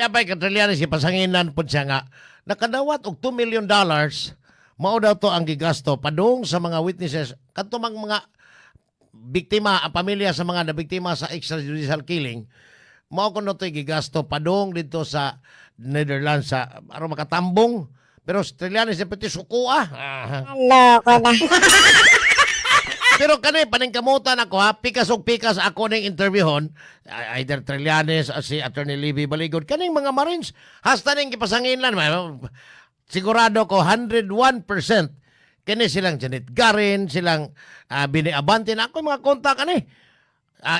apay ka Trillanes ipasanginan po siya nga nakadawat og $2 million. Mao daw to ang gigasto padung sa mga witnesses kadto mga biktima, ang pamilya sa mga nabiktima sa extrajudicial killing. Mao kuno to gigasto padung dito sa Netherlands sa aron makatambong. Pero Trillanes na pati suko Loko na. Pero kani paningkamutan ako ha, pikas og pikas ako ning interviewon, either Trillanes o si Attorney Libby Baligod, kaning mga Marines, hasta ning gipasanginlan, sigurado ko 101% kini silang Janet Garin, silang Bini Abante na ako mga kontak ani.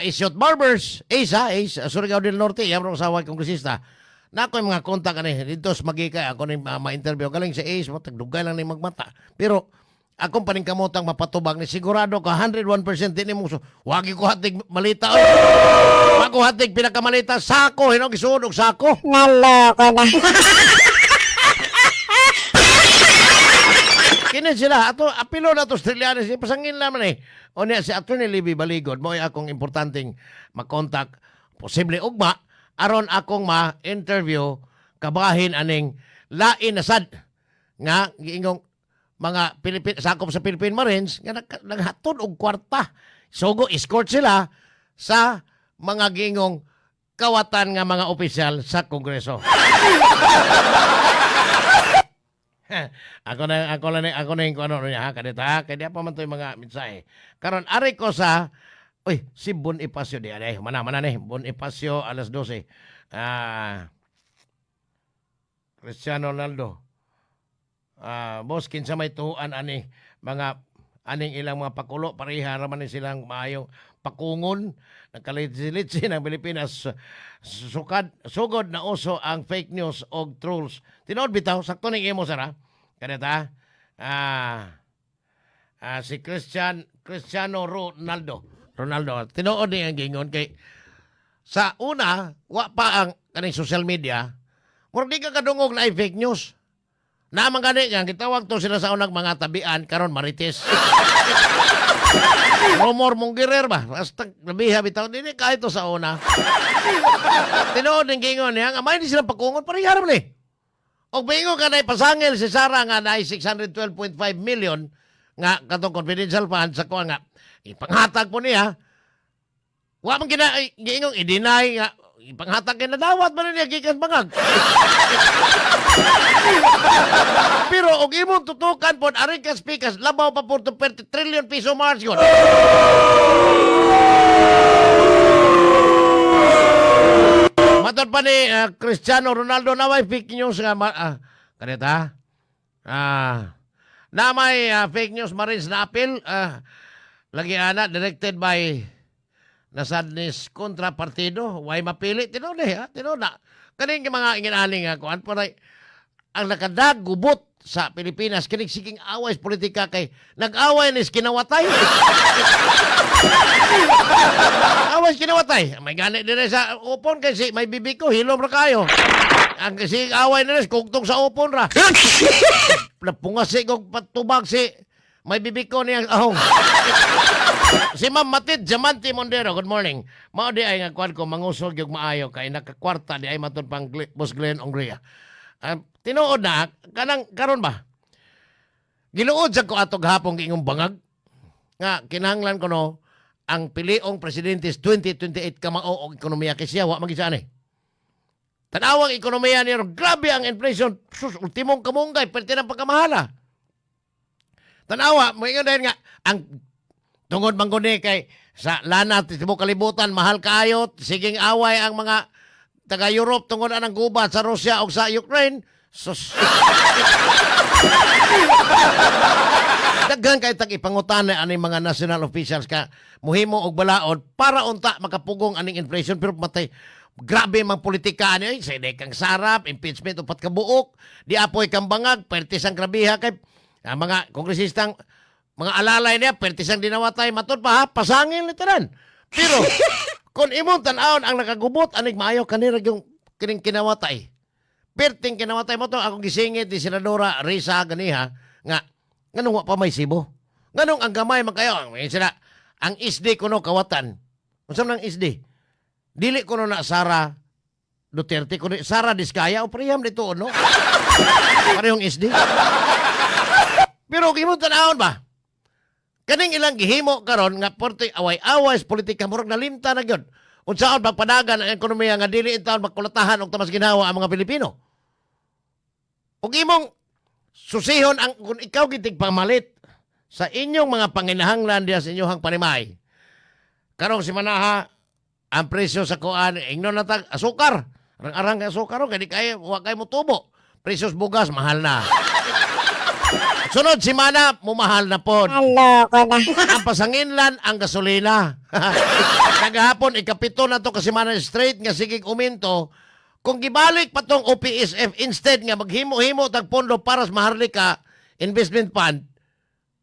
Isyot Barbers, Ace, Surigao del Norte, yung asawa kongresista. Na ako yung mga kontak ani dito sa Magikay, ako ning ma-interview galing sa Ace, tagdugay lang ni magmata. Pero akong paningkamotang mapatubag ni sigurado ka 101% din mo wagi ko hatig malita oy. Wagi ko hatig pinakamalita sako hinog isuod og sako. Naloko na. Kini sila ato apilo na to Trillanes pasangin naman o niya si Attorney Libby Baligod mo akong importanteng makontak posible ugma aron akong ma-interview kabahin aning lain na sad nga giingong mga sakop sa Philippine Marines nga naghatod og kwarta. Sugo escort sila sa mga giingong kawatan nga mga opisyal sa Kongreso. ako na yung ano niya ha kadita kaya pa man to yung mga mensahe. Karon ari ko sa si Bonifacio di ay mana ni Bonifacio alas 12. Cristiano Ronaldo. Boss kinsa may tuan ani mga aning ilang mga pakulo pareha raman ni silang maayong pakungon nagkalit-litsi ng Pilipinas sugod na uso ang fake news og trolls. Tinuod bitaw sakto ning imo sara kanita si Cristiano Ronaldo tinuod ni ang gingon kay sa una wa pa ang kaning social media murag di ka kadungog na fake news. Naman gani nga gitawag to sila sa unang mga tabian karon marites. Rumor mong girer ba? Basta nabiha bitaw dili kahit to sa una. Tinuod ning gingon niya nga may di sila pakungon pareha ra ni. Og bingo ka na pasangil si Sara nga na 612.5 million nga katong confidential fund sa kuha nga ipanghatag po niya. Wa man giingong i-deny nga ipanghatag kay nadawat man niya gikan bangag. Pero og imong tutukan pod ari ka speakers labaw pa po 30 trillion piso march yun. Matod pa ni Cristiano Ronaldo na may fake news nga kanita na may fake news Marines na appeal lagi ana directed by nasadnis kontra partido way mapili tinuod na kaning mga inginaling nga kuan para ang nakadagubot sa Pilipinas kining siging away politika kay nag-away nis kinawatay. Awas kinawatay. May gani dire sa upon kay si may bibi ko hilom ra kayo. Ang siging away nis kugtong sa upon ra. Napungasi kog patubag si may bibi ko niyang ahong. Si Ma'am Matid Diamante Mondero, good morning. Mao di ay nga kuan ko mangusog yung maayo kay nakakwarta di ay matud pang Boss Glenn Ongria. Tinuod na kanang karon ba? Giluod sa ko atog hapon giingong bangag nga kinahanglan ko no ang piliong presidente 2028 kamao og ekonomiya kay siya wa magisa ni. Tanawang ekonomiya niya grabe ang inflation sus ultimong kamunggay perti ng pagkamahala. Tanawa mo ingon dahil nga ang tungod man guni kay sa lana tibuok kalibutan mahal kaayo siging away ang mga taga Europe tungod anang gubat sa Russia o sa Ukraine. Sus. Daghan kay tag ipangutan aning mga national officials ka muhimo og balaod para unta makapugong aning inflation pero matay grabe mang politika ani sa kang sarap impeachment upat ka buok di apoy kang bangag pertis ang grabiha kay mga kongresistang mga alalay niya pertis ang dinawatay matud pa ha pasangil literan pero kung imong tan-awon ang nakagubot aning maayo kanira yung kining kinawatay perting kinawatay mo to akong gisingit di Senadora Risa ganiha nga nganong wa pa may sibo nganong ang gamay magkayo sila ang isdi kuno kawatan unsa nang isdi dili kuno na Sara Duterte kundi Sara Diskaya o priham dito no. Parehong SD. Pero gimo tanawon ba? Kaning ilang gihimo karon nga porte away-away sa politika murag nalimta na gyud. Unsaon pagpadagan ang ekonomiya nga dili taon makulatahan og tamas ginawa ang mga Pilipino. Ug imong susihon ang kung ikaw gitig pamalit sa inyong mga panginahanglan diya sa inyong panimay. Karong si manaha ang presyo sa kuan ingnon na tag asukar. Arang-arang ka asukar kay di kay wa kay mo tubo. Presyo sa bugas mahal na. Sunod si Mana, mumahal na po. Naloko na. Ang pasanginlan, ang gasolina. Kagahapon, ikapito na to kasi Mana straight nga sigig uminto. Kung gibalik pa tong OPSF, instead nga maghimo-himo tag pondo para sa Maharlika Investment Fund,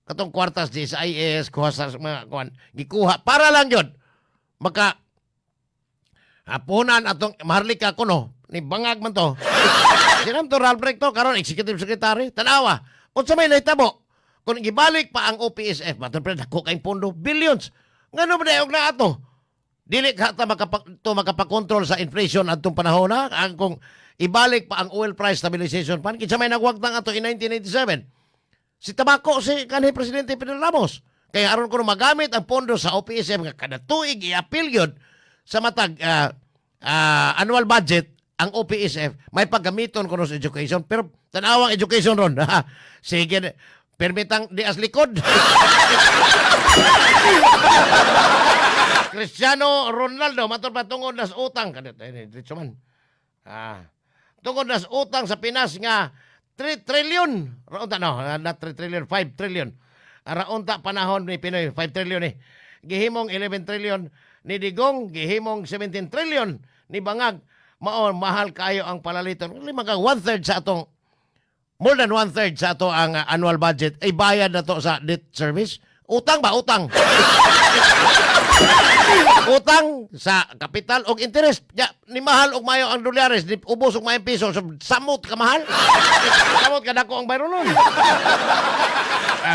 katong kwartas di sa IAS, kuha sa mga kuhan, gikuha. Para lang yun. Maka, hapunan atong Maharlika kuno, ni bangag man to. Sinam to Ralph Recto, karon executive secretary, tanawa. O sa may naitabo, kung gibalik pa ang OPSF, matapos dako kayong pondo, billions. Ngano ba na na ato? Dili ka ta makapakontrol sa inflation atong panahon na, ang kung ibalik pa ang oil price stabilization fund, kinsa may nagwagtang ato in 1987. Si tabako si kanhi Presidente Pedro Ramos. Kaya aron ko magamit ang pondo sa OPSF nga kada tuig i-appeal yun sa matag annual budget ang OPSF may paggamiton kuno sa education pero tanawang education ron. Sige, permitang di as likod. Cristiano Ronaldo matod pa tungod nas utang kadto diretso man. Tungod nas utang sa Pinas nga 3 trillion. Raunta no, not 3 trillion, 5 trillion. Raunta panahon ni Pinoy 5 trillion eh. Gihimong 11 trillion ni Digong, gihimong 17 trillion ni Bangag. Mao mahal kayo ang palaliton. Mga 1/3 sa atong more than 1/3 sa ato ang annual budget ay bayad na to sa debt service. Utang ba? Utang. Utang sa kapital og interest. Ya, ni mahal og mayo ang dolyares, ni ubos og mayo piso. So, samot ka mahal. Samot ka dako ang bayro nun.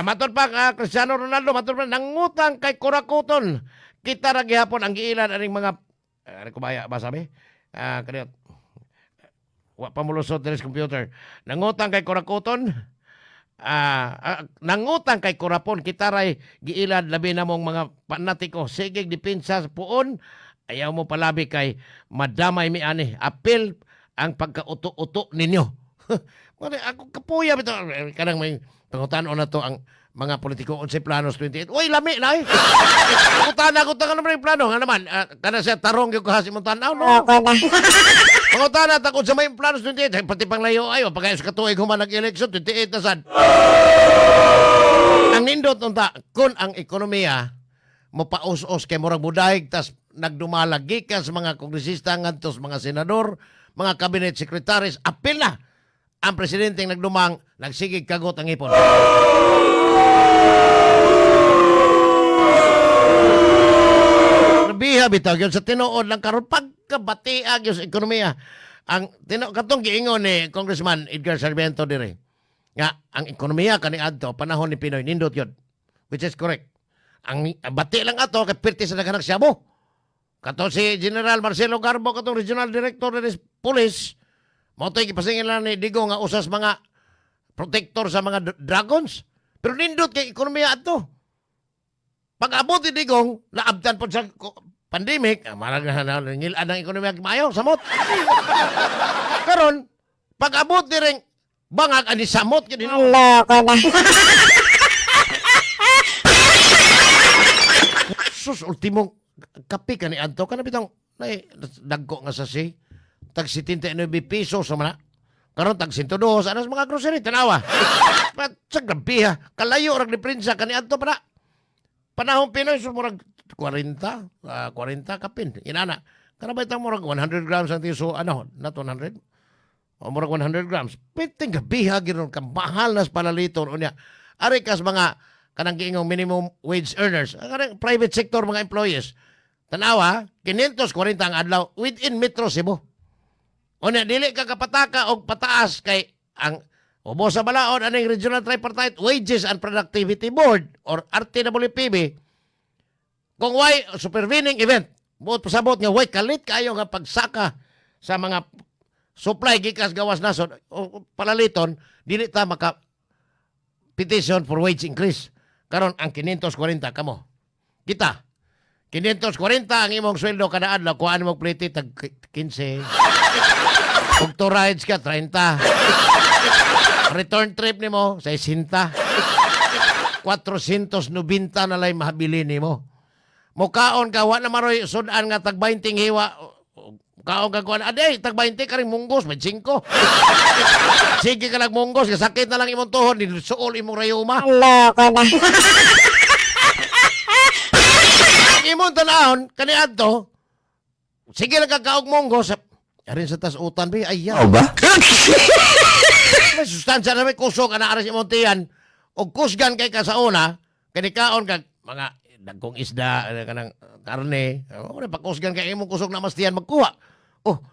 Matod pa Cristiano Ronaldo, matod pa nangutang kay Kurakuton. Kita ra gihapon ang giilan aning mga ano ko ba sabi? Kaniyot. Wa pa mulusot sa computer. Nangutang kay Kurakuton. Nangutang kay Kurapon. Kita ray giilad labi na mong mga panatiko. Sige, depensa sa puon. Ayaw mo palabi kay madamay mi ani. Apil ang pagkauto-uto ninyo. Ako kapuya bito. Kanang may pangutanon na to ang mga politiko on si Planos 28. Uy, lami na eh. Pangutanan ko tangan naman yung plano. Nga naman, kana siya tarong yung kahasi mong tanaw, no? Naloko na. Pangutanan takot sa may Planos 28. Pati pang layo ayo. Pagkaya sa katuig human nag-eleksyon, 28 na sad. Ang nindot unta, kung ang ekonomiya mo paus-us kay murag budayg tas nagdumalag gikan sa mga kongresista ngadto sa mga senador, mga cabinet secretaries, apil na ang presidenteng nagdumang nagsigig kagot ang ipon. Biha bitaw yun sa tinuod lang karon pagkabatiag yun sa ekonomiya. Ang katong giingon ni Congressman Edgar Sarmiento dire. Nga ang ekonomiya kani adto panahon ni Pinoy nindot yun. Which is correct. Ang bati lang ato kay pirti sa naghanak Siabo. Kato si General Marcelo Garbo katong Regional Director ng Police. Mao toy gipasingil lang ni Digo nga usas mga protector sa mga dragons. Pero nindot kay ekonomiya ato. Pag-abot ni Digong, naabtan po sa pandemic, marag na nangilaan ang ekonomiya maayo, samot. Karon, pag-abot ni ring bangag ani samot kini no. Naloko na. Sus ultimo kape ka ni adto kana bitong nay dagko nga sa si tag 79 piso sa mana. Karon tag 102 sa anas mga grocery tanawa. Sa grabiha, kalayo rag ni prinsa kani adto para panahon Pinoy so murag 40 kapin inana kana ba itang murag 100 grams ang tiso ano not 100 o murag 100 grams piting gabiha giron ka mahal nas palaliton unya ari kas mga kanang giingong minimum wage earners kanang private sector mga employees tanawa 540 ang adlaw within Metro Cebu unya dili ka kapataka og pataas kay ang ubo sa balaod aning Regional Tripartite Wages and Productivity Board or RTWPB kung why supervening event buot pasabot nga why kalit kayo nga pagsaka sa mga supply gikas gawas nasod o palaliton dili ta maka petition for wage increase. Karon ang 540 kamo. Kita 540 ang imong sweldo kada adlaw kuan mo plete tag 15. Kung to rides ka 30. Return trip nimo 60. 490 na lay mahabili nimo. Mukaon ka wa na maroy sudan nga tag 20 hiwa. Kaon ka kuan aday tag 20 ka ring munggos may 5. Sige ka lang munggos sakit na lang imong tuhod ni suol imong rayuma. Loko na. Imong tanahon kaniadto sige lang kakaog munggos arin sa tas-utan bi ay Ano ba? may sustansya na may kusog ana aras imong tiyan og kusgan kay ka sa una kanikaon kag mga dagkong isda kanang karne ora pakusgan kay imong kusog na mastiyan magkuha oh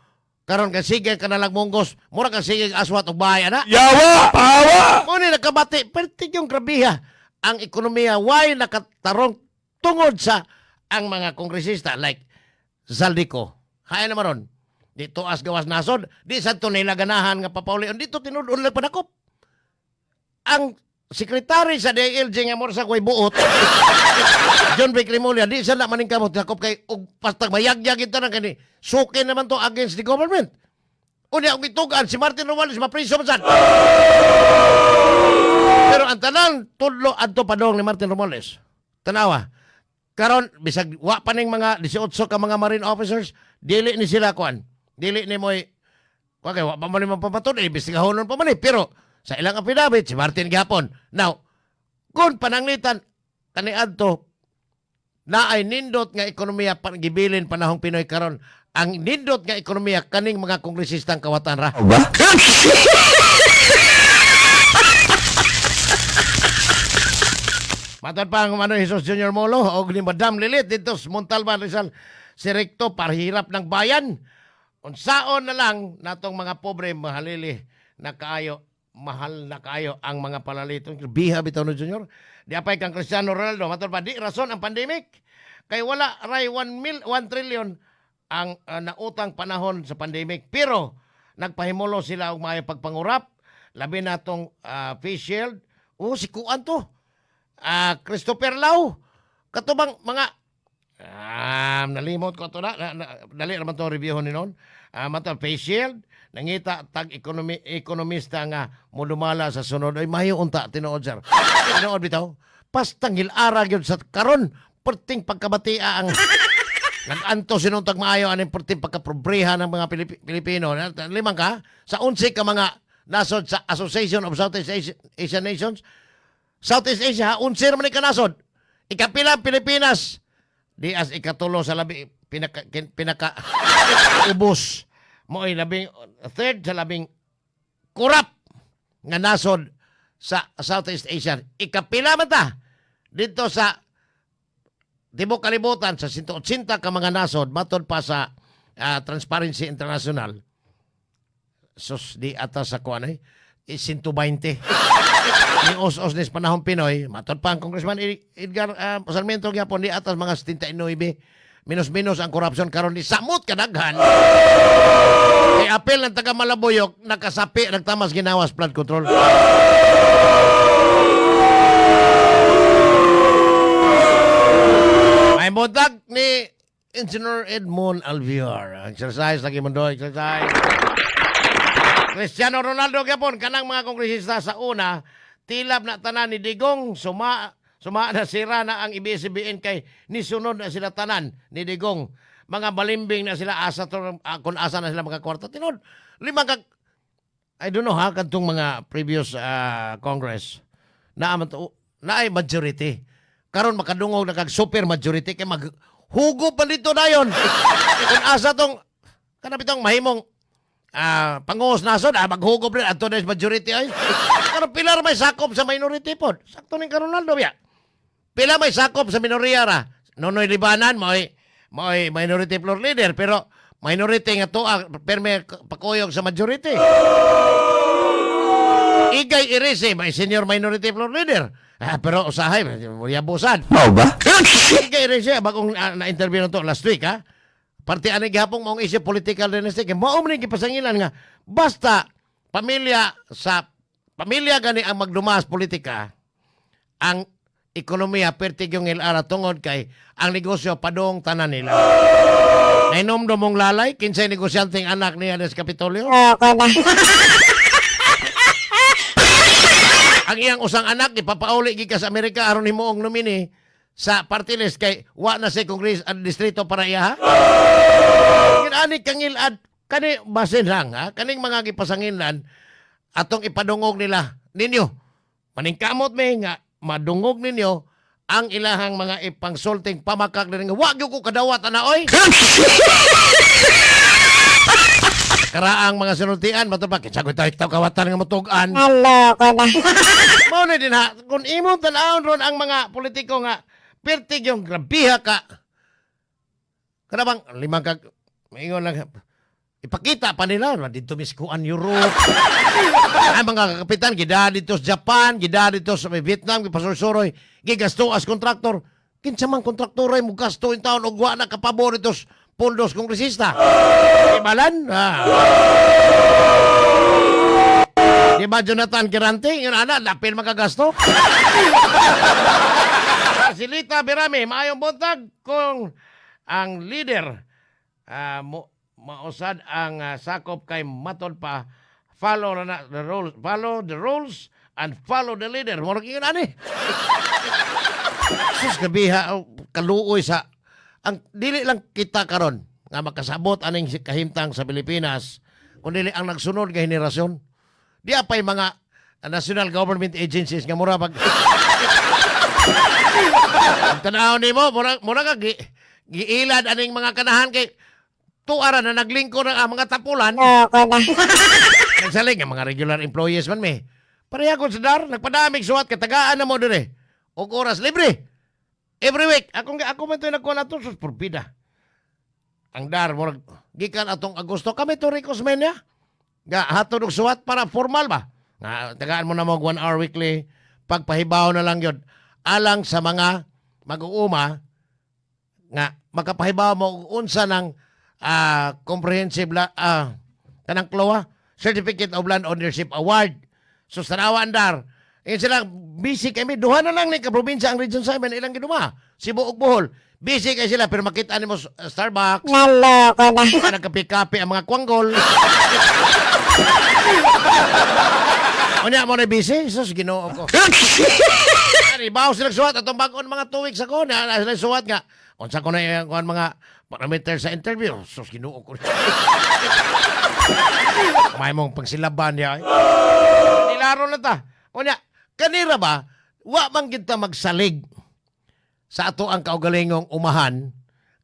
karon ka sige ka na lang munggos mura ka sige aswat og bahay ana Yawa! Pawa! mo ni nakabati perti yung grabiha ang ekonomiya why nakatarong tungod sa ang mga kongresista like Zaldico kaya naman ron dito as gawas nasod di sa to nila ganahan nga papaulion dito tinudon lang padakop ang sekretary sa DILG nga mura sa ko'y buot John B. Crimolia di sa na maning kamot dakop kay og pastag mayagyag ito na kani suki naman to against the government unya og itugan si Martin Romualdez mapriso man sad pero ang tanan tudlo adto padong ni Martin Romualdez tanawa karon bisag wa pa ning mga 18 ka mga marine officers dili ni sila kuan dili ni moy wa kay wa pa man mapapatud investigahonon pa man pero sa ilang affidavit si Martin gihapon now kun pananglitan kaniadto na ay nindot nga ekonomiya gibilin panahong Pinoy karon ang nindot nga ekonomiya kaning mga kongresistang kawatan ra Ano ba? Matod pa ang Mano Jesus Junior Molo o ni Madam Lilit dito sa Montalban Rizal si Recto parhirap ng bayan. Unsaon na lang natong mga pobre mahalili na kaayo mahal na kaayo ang mga palalitong biha bitaw no Junior. Di apay kang Cristiano Ronaldo matod pa di rason ang pandemic kay wala ray 1 trillion ang nautang panahon sa pandemic pero nagpahimulo sila og maayo pagpangurap labi natong face shield si kuan to Christopher Lau katubang mga nalimot ko to dali naman to reviewon ni noon mata face shield nangita tag ekonomista nga modumala sa sunod ay mayo unta tinuod sir tinuod bitaw pastang hilara gyud sa karon perting pagkabatia ang nag-anto sinong tag maayo aning perting pagkaprobreha ng mga Pilipino limang ka sa 11 ka mga nasod sa Association of Southeast Asian Nations Southeast Asia, unsir man kanasod. Ikapila Pilipinas. Di as ikatulo sa labi pinaka ubos. Mo ay labing third sa labing kurap nga nasod sa Southeast Asia. Ikapila man ta dito sa tibok kalibutan sa 180 ka mga nasod matod pa sa Transparency International. Sus di atas sa kuan ay 120. Yung os-os nis panahon Pinoy, matod pa ang Congressman Edgar Sarmiento gyapon di atas mga 79. Minus-minus ang korupsyon karon ni samot kadaghan. Kay apel ng taga Malabuyok nakasapi nagtamas ginawas flood control. May buntag ni Engineer Edmond Alviar. Exercise lagi mundo, exercise. Cristiano Ronaldo gyapon kanang mga kongresista sa una tilab na tanan ni Digong suma na sira na ang ABS-CBN kay nisunod na sila tanan ni Digong mga balimbing na sila asa to kung asa na sila mga kwarta tinod lima ka I don't know ha kadtong mga previous Congress na ay majority karon makadungog na kag super majority kay maghugo pa dito dayon kung asa tong kanapitong mahimong pangungos nasod, maghugop rin, ato na majority ay. Pero pila may sakop sa minority po. Sakto ni Ronaldo ya. Pila may sakop sa minoriya ra. Nonoy Libanan, may minority floor leader, pero minority nga to, pero may pakuyog sa majority. Igay Irise, may senior minority floor leader. Pero usahay, yabusan. Ano ba? Igay Irise, bagong na-interview na to last week, ha? parte ani gihapon maong isyu political dynasty kay mao man gipasangilan nga basta pamilya gani ang magdumas politika, ang ekonomiya pertigyong ilara tungod kay ang negosyo padong tanan nila. Nainom do mong lalay kinsay negosyanteng anak niya sa Kapitolyo. Loko na. Ang iyang usang anak ipapauli gikas sa Amerika aron himuong nomini sa party list kay wa na sa Kongres at distrito para iya. Kinani kangilad kani basin lang ha kaning mga gipasangilan atong ipadungog nila ninyo. Maningkamot me nga madungog ninyo ang ilahang mga ipangsulting pamakak na nga wag ko kadawat ana oy. Karaang mga sinultian matubag kitsagoy tayo kawatan nga motugan. Loko na. Mao na din ha kung imong tan-awon ron ang mga politiko nga pertig yung grabiha ka. Karabang limang kag maingon lang ipakita pa nila dito miskuan Europe. Ang mga kapitan gida dito sa Japan, gida dito sa Vietnam, gipasuroy, gigasto as kontraktor. Kinsa man kontraktor ay mo gasto in taon og wa na kapabor dito sa pundos kongresista. Ibalan? Di ba Jonathan Kirante? Yun ana, lapil magagasto. Silita Birame, maayong buntag kung ang leader mausad ang sakop kay matod pa follow the rules and follow the leader. Murag yun ani. Sus gabiha kaluoy sa ang dili lang kita karon nga makasabot aning kahimtang sa Pilipinas kundi ang nagsunod nga henerasyon. Di apay mga national government agencies nga mura pag tanaw nimo mura ka giilad aning mga kanahan kay tuara na naglingkod ang mga tapulan. Loko na. Nagsalig ang mga regular employees man me. Pareha ko sa dar, nagpadamig suwat katagaan na mo dire. Og oras libre. Every week, ako man ito nagkuha na ito, sus porbida. Ang dar, murag, gikan atong Agosto, kami ito recommend niya. Hatod og suwat para formal ba? Nga, tagaan mo na mo 1 hour weekly, pagpahibaw na lang yun. Alang sa mga mag-uuma, nga, makapahibaw mo unsa ng comprehensive kanang klowa, Certificate of Land Ownership Award. So, tanawa andar. Yan sila, busy kami. Duha na lang ni kaprobinsya ang Region 7. Ilang ginuma. Cebu ug Bohol. Busy kay sila. Pero makita ni mo Starbucks. Loko na. Nagkapi-kapi ang mga kwanggol. Unya mo na busy? Sus, ginoo ko. Ibaw sila suwat. Atong bagon mga 2 weeks ako. Sila suwat nga. Unsa ko na yung mga parameter sa interview. Sus, ginoo ko. May mong pagsilaban niya. Nilaro na ta. Unya, kanira ba, wa man kita magsalig sa ato ang kaugalingong umahan,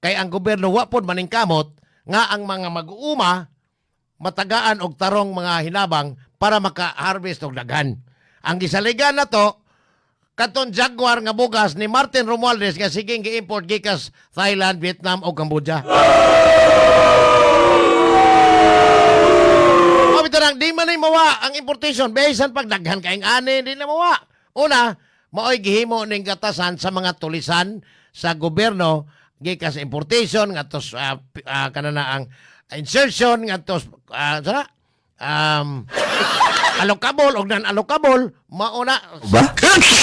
kay ang gobyerno wa pod maningkamot nga ang mga mag-uuma matagaan og tarong mga hinabang para maka-harvest og daghan. Ang gisaligan na to, katon Jaguar nga bugas ni Martin Romualdez nga siging gi-import gikas Thailand, Vietnam o Cambodia. Di man ay mawa ang importation bisan pag daghan kaing ani di na mawa. Una, maoy gihimo ning gatasan sa mga tulisan sa gobyerno gikas importation ngadtos kanana ang insertion ngadtos allocable og non-allocable mauna ba?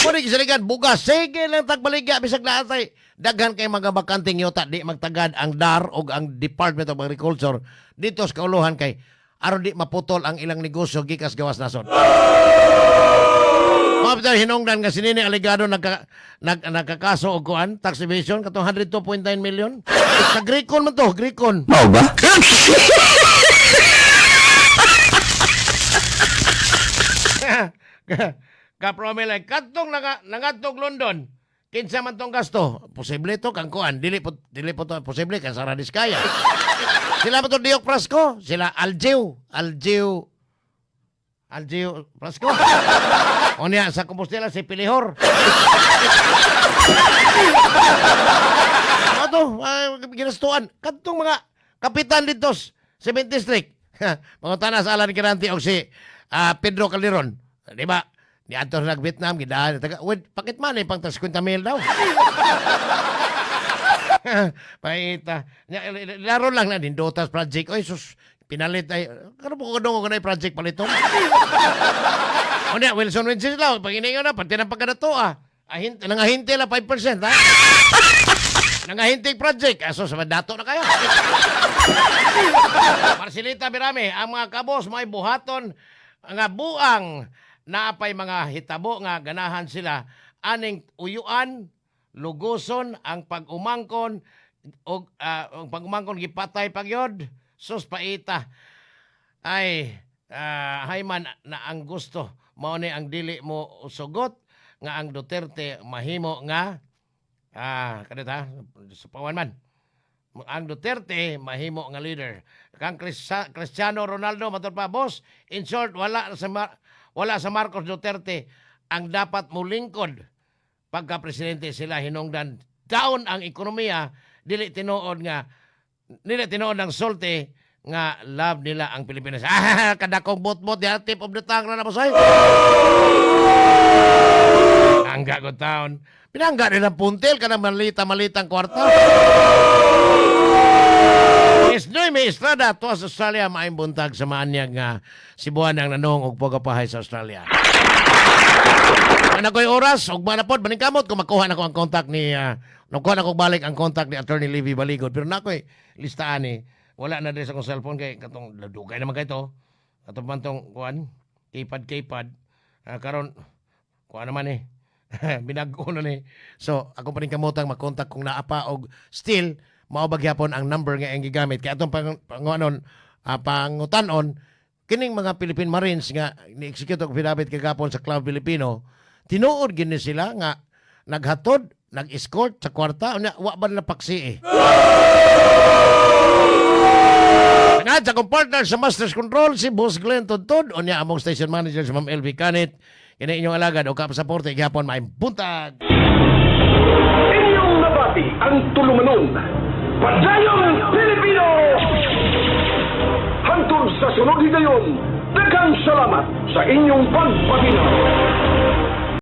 Muna gisaligan bugas sige lang tagbaligya bisag naatay daghan kay mga bakanting yuta di magtagad ang DAR og ang Department of Agriculture dito sa kauluhan kay aron di maputol ang ilang negosyo gikas gawas nason. Mabita hinungdan nga sinini aligado nagkakaso og kuan tax evasion katong 102.9 million. Sa Gricon man to, Gricon. Mao ba? Kapromile katong nangatog London. Kinsa man tong gasto? Posible to kang kuan, dili po to posible kan sa Radiskaya. Sila ba to Diok Prasco? Sila Aljeu Prasco. Onya sa Compostela si Pilihor. Ano ginastuan kadtong mga kapitan dito 7th district. Mga tanas Alan Kirante og si Pedro Calderon. Di ba? Ni ato nag Vietnam gidaan taga wait pakit man pang 50,000 daw. Paita. Laro lang na din Dotas project. Oy sus, pinalit ay kano po kadungo kanay project paliton. Unya Wilson Wenceslao pag inayo na pati ng pagkadato nangahinti la 5% ha. Nangahinti project. Aso sa dato na kayo. Marcelita Birame, ang mga kabos may buhaton nga buang naapay mga hitabo nga ganahan sila aning uyuan luguson ang pag-umangkon og ang pag-umangkon gipatay pagyod sus paita ay hayman na ang gusto mao ni ang dili mo sugot nga ang Duterte mahimo nga kadita sa pawan man ang Duterte mahimo nga leader kang Cristiano Ronaldo matud pa boss in short wala sa Marcos Duterte ang dapat mo lingkod pagka presidente sila hinungdan down ang ekonomiya dili tinuod ng sulti nga love nila ang Pilipinas. Kadakong bot-bot ya tip of the tongue na bossay. Angga ko taon. Pinangga nila puntel ka na malita-malitang kwarta. Isnoy may Estrada to sa Australia maayong buntag sa maanyag nga Cebuan ang nanong og pagapahay sa Australia. Ano ko'y oras, og manapod, maningkamot, kung makuha na ko ang contact ni, nakuha na ko balik ang contact ni Attorney Levy Baligod. Pero na ko'y listaan ni, wala na din sa kong cellphone kay katong dugay naman kayo to. Katong bantong, kuhan, keypad, karon kuhan naman binago na ni. So, ako pa rin kamutang mag-contact kung naapa og still, maobagyapon ang number nga ang gigamit. Kaya itong pangutanon, kining mga Philippine Marines nga ni-execute og pinabit kagapon sa Club Filipino, tinuod gini sila nga naghatod, nag-escort sa kwarta, wa ba na paksi Nga sa kong partner sa Masters Control, si Boss Glenn Tudtod, o niya among station manager si Ma'am LV Canit, kini inyong alagad o kapasaporte, gihapon maayong buntag. Inyong nabati ang tulumanon. Padayong Pilipino! Hantod sa sunod higayon, daghang salamat sa inyong pagpabinaw.